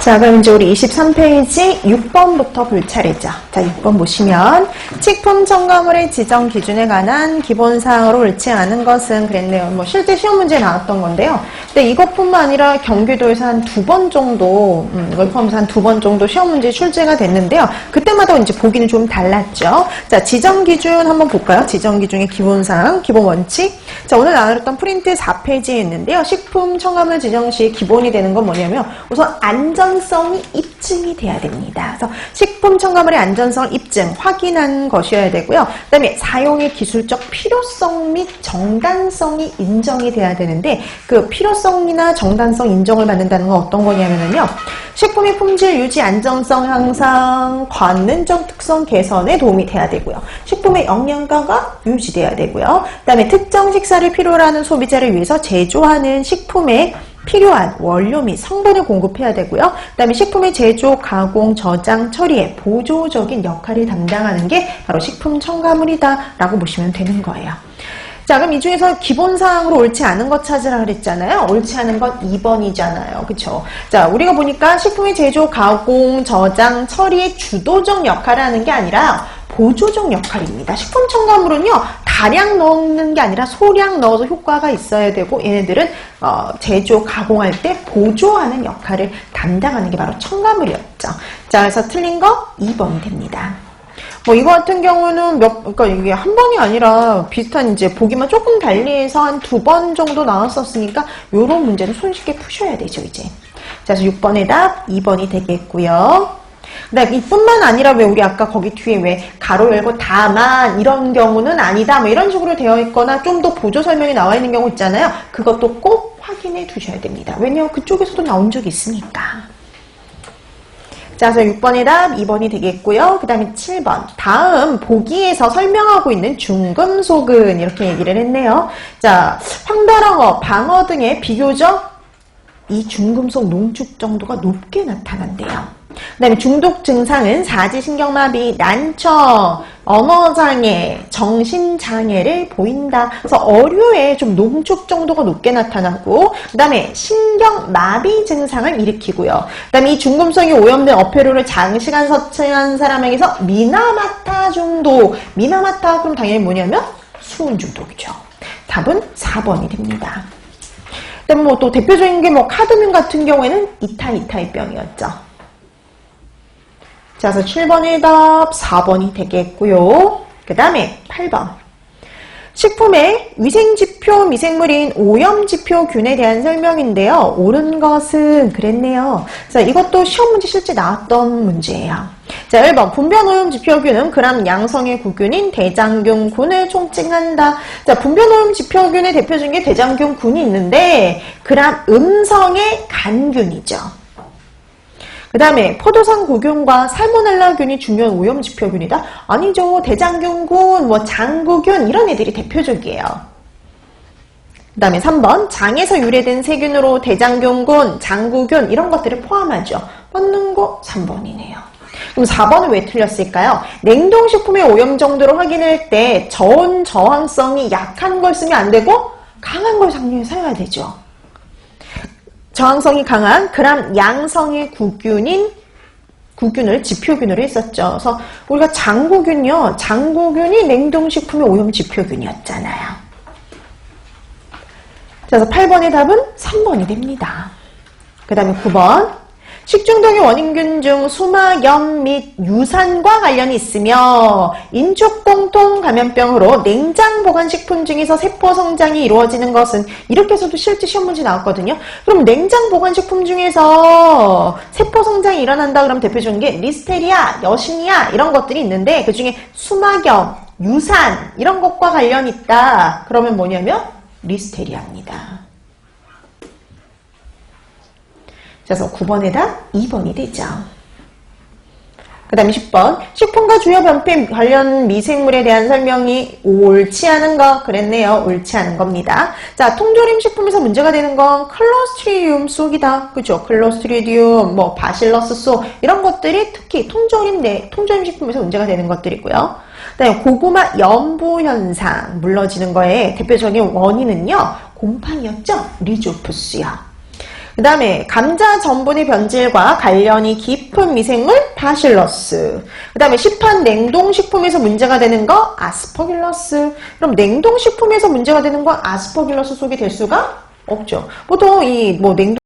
자, 그럼 이제 우리 23페이지 6번부터 볼 차례죠. 자, 6번 보시면 식품 첨가물의 지정 기준에 관한 기본사항으로 옳지 않은 것은 그랬네요. 뭐 실제 시험 문제에 나왔던 건데요. 근데 이것뿐만 아니라 경기도에서 한 2번 정도, 이걸 포함해서 한 2번 정도 시험 문제 출제가 됐는데요. 그때마다 이제 보기는 좀 달랐죠. 자, 지정 기준 한번 볼까요? 지정 기준의 기본사항, 기본 원칙. 자, 오늘 나눴던 프린트 4페이지에 있는데요. 식품 첨가물 지정 시 기본이 되는 건 뭐냐면 우선 안전성이 입증이 돼야 됩니다. 그래서 식품 첨가물의 안전성을 입증, 확인한 것이어야 되고요. 그 다음에 사용의 기술적 필요성 및 정당성이 인정이 돼야 되는데 그 필요성이나 정당성 인정을 받는다는 건 어떤 거냐면요. 식품의 품질 유지, 안전성 향상, 관능적 특성 개선에 도움이 돼야 되고요. 식품의 영양가가 유지돼야 되고요. 그 다음에 특정 식사를 필요로 하는 소비자를 위해서 제조하는 식품에 필요한 원료 및 성분을 공급해야 되고요. 그 다음에 식품의 제조, 가공, 저장, 처리에 보조적인 역할을 담당하는 게 바로 식품 첨가물이다 라고 보시면 되는 거예요. 자, 그럼 이 중에서 기본사항으로 옳지 않은 것 찾으라 그랬잖아요. 옳지 않은 것 2번이잖아요. 그쵸? 자, 우리가 보니까 식품의 제조, 가공, 저장, 처리의 주도적 역할을 하는 게 아니라 보조적 역할입니다. 식품 첨가물은요, 다량 넣는 게 아니라 소량 넣어서 효과가 있어야 되고, 얘네들은 제조, 가공할 때 보조하는 역할을 담당하는 게 바로 첨가물이었죠. 자, 그래서 틀린 거 2번이 됩니다. 뭐 이거 같은 경우는 그러니까 이게 한 번이 아니라 비슷한 이제 보기만 조금 달리해서 한 2번 정도 나왔었으니까 요런 문제는 손쉽게 푸셔야 되죠, 이제. 자, 그래서 6번의 답 2번이 되겠고요. 근데 이뿐만 아니라 왜 우리 아까 거기 뒤에 왜 가로 열고 다만 이런 경우는 아니다 뭐 이런 식으로 되어 있거나 좀 더 보조 설명이 나와 있는 경우 있잖아요. 그것도 꼭 확인해 두셔야 됩니다. 왜냐면 그쪽에서도 나온 적이 있으니까. 자, 그래서 6번의 답 2번이 되겠고요. 그 다음에 7번. 다음 보기에서 설명하고 있는 중금속은 이렇게 얘기를 했네요. 자, 황달황어, 방어 등의 비교적 이 중금속 농축 정도가 높게 나타난대요. 그 다음에 중독 증상은 사지신경마비, 난청, 언어장애, 정신장애를 보인다. 그래서 어류에 좀 농축 정도가 높게 나타나고 그 다음에 신경마비 증상을 일으키고요. 그 다음에 이 중금속이 오염된 어패류를 장시간 섭취한 사람에게서 미나마타 중독. 미나마타 그럼 당연히 뭐냐면 수은 중독이죠. 답은 4번이 됩니다. 그다음에 뭐 또 대표적인 게 뭐 카드뮴 같은 경우에는 이타이타이 병이었죠. 자, 그래서 7번의 답 4번이 되겠고요. 그 다음에 8번. 식품의 위생지표 미생물인 오염지표균에 대한 설명인데요. 옳은 것은 그랬네요. 자, 이것도 시험 문제 실제 나왔던 문제예요. 자, 1번. 분변 오염지표균은 그람 양성의 구균인 대장균군을 총칭한다. 자, 분변 오염지표균의 대표적인 게 대장균군이 있는데 그람 음성의 간균이죠. 그 다음에 포도상 구균과 살모넬라균이 중요한 오염지표균이다? 아니죠. 대장균군, 뭐 장구균 이런 애들이 대표적이에요. 그 다음에 3번. 장에서 유래된 세균으로 대장균군, 장구균 이런 것들을 포함하죠. 맞는 거 3번이네요. 그럼 4번은 왜 틀렸을까요? 냉동식품의 오염 정도를 확인할 때 저온 저항성이 약한 걸 쓰면 안 되고 강한 걸 장류에 사용해야 되죠. 저항성이 강한 그람 양성의 구균을 지표균으로 했었죠. 그래서 우리가 장구균이요. 장구균이 냉동식품의 오염 지표균이었잖아요. 그래서 8번의 답은 3번이 됩니다. 그 다음에 9번. 식중독의 원인균 중 수막염 및 유산과 관련이 있으며 인축공통 감염병으로 냉장 보관 식품 중에서 세포 성장이 이루어지는 것은 이렇게 해서도 실제 시험 문제 나왔거든요. 그럼 냉장 보관 식품 중에서 세포 성장이 일어난다 그러면 대표적인 게 리스테리아, 여시니아 이런 것들이 있는데 그 중에 수막염, 유산 이런 것과 관련이 있다. 그러면 뭐냐면 리스테리아입니다. 그래서 9번의 답 2번이 되죠. 그 다음에 10번. 식품과 주요 변폐 관련 미생물에 대한 설명이 옳지 않은 거 그랬네요. 옳지 않은 겁니다. 자, 통조림 식품에서 문제가 되는 건 클로스트리디움 속이다. 그죠? 클로스트리디움, 뭐 바실러스 속 이런 것들이 특히 통조림 식품에서 문제가 되는 것들이고요. 그 다음에 고구마 연부 현상 물러지는 거에 대표적인 원인은요. 곰팡이였죠? 리조푸스요. 그 다음에 감자 전분의 변질과 관련이 깊은 미생물 바실러스. 그 다음에 시판 냉동식품에서 문제가 되는 거 아스퍼길러스. 그럼 냉동식품에서 문제가 되는 거 아스퍼길러스 속이 될 수가 없죠. 보통 이 뭐 냉동